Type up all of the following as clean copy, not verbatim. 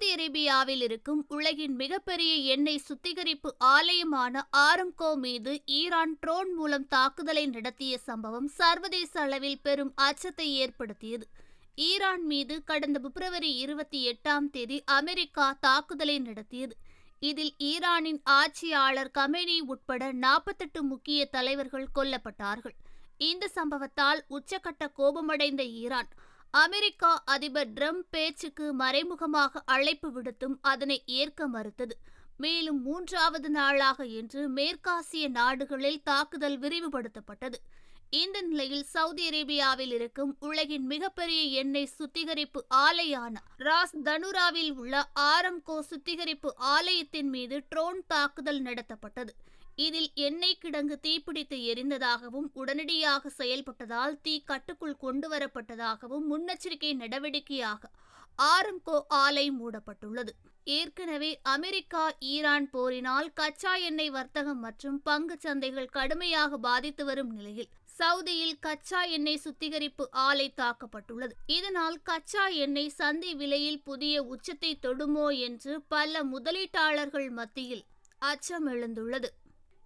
Saudi அரேபியாவில் இருக்கும் உலகின் மிகப்பெரிய எண்ணெய் சுத்திகரிப்பு ஆலயமான ஆரம்கோ மீது ஈரான் ட்ரோன் மூலம் தாக்குதலை நடத்திய சம்பவம் சர்வதேச அளவில் பெரும் அச்சத்தை ஏற்படுத்தியது. ஈரான் மீது கடந்த பிப்ரவரி 28 அமெரிக்கா தாக்குதலை நடத்தியது. இதில் ஈரானின் ஆட்சியாளர் கமேனி உட்பட 48 முக்கிய தலைவர்கள் கொல்லப்பட்டார்கள். இந்த சம்பவத்தால் உச்சக்கட்ட கோபமடைந்த ஈரான் அமெரிக்கா அதிபர் டிரம்ப் பேச்சுக்கு மறைமுகமாக அழைப்பு விடுத்தும் அதனை ஏற்க மறுத்தது. மேலும் 3வது நாளாக இன்று மேற்காசிய நாடுகளில் தாக்குதல் விரிவுபடுத்தப்பட்டது. இந்த நிலையில் சவுதி அரேபியாவில் இருக்கும் உலகின் மிகப்பெரிய எண்ணெய் சுத்திகரிப்பு ஆலையான ராஸ் தனுராவில் உள்ள ஆரம்கோ சுத்திகரிப்பு ஆலயத்தின் மீது ட்ரோன் தாக்குதல் நடத்தப்பட்டது. இதில் எண்ணெய் கிடங்கு தீப்பிடித்து எரிந்ததாகவும் உடனடியாக செயல்பட்டதால் தீ கட்டுக்குள் கொண்டுவரப்பட்டதாகவும் முன்னெச்சரிக்கை நடவடிக்கையாக ஆரம்கோ ஆலை மூடப்பட்டுள்ளது. ஏற்கனவே அமெரிக்கா ஈரான் போரினால் கச்சா எண்ணெய் வர்த்தகம் மற்றும் பங்கு சந்தைகள் கடுமையாக பாதித்து வரும் நிலையில் சவுதியில் கச்சா எண்ணெய் சுத்திகரிப்பு ஆலை தாக்கப்பட்டுள்ளது. இதனால் கச்சா எண்ணெய் சந்தை விலையில் புதிய உச்சத்தை தொடுமோ என்று பல முதலீட்டாளர்கள் மத்தியில் அச்சம் எழுந்துள்ளது.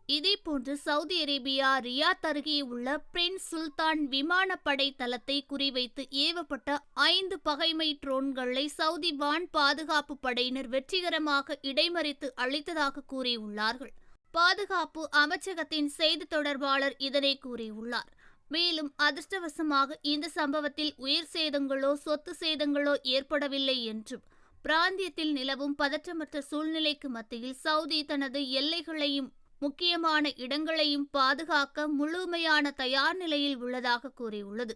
இதேபோன்று சவுதி அரேபியா ரியாத் அருகே உள்ள பிரின்ஸ் சுல்தான் விமானப்படை தளத்தை குறிவைத்து ஏவப்பட்ட 5 பகைமை ட்ரோன்களை சவுதி வான் பாதுகாப்பு படையினர் வெற்றிகரமாக இடைமறித்து அழித்ததாக கூறியுள்ளார்கள். பாதுகாப்பு அமைச்சகத்தின் செய்தி தொடர்பாளர் இதனை கூறியுள்ளார். மேலும் அதிர்ஷ்டவசமாக இந்த சம்பவத்தில் உயிர் சேதங்களோ சொத்து சேதங்களோ ஏற்படவில்லை என்றும் பிராந்தியத்தில் நிலவும் பதற்றமற்ற சூழ்நிலைக்கு மத்தியில் சவுதி தனது எல்லைகளையும் முக்கியமான இடங்களையும் பாதுகாக்க முழுமையான தயார் நிலையில் உள்ளதாக கூறியுள்ளது.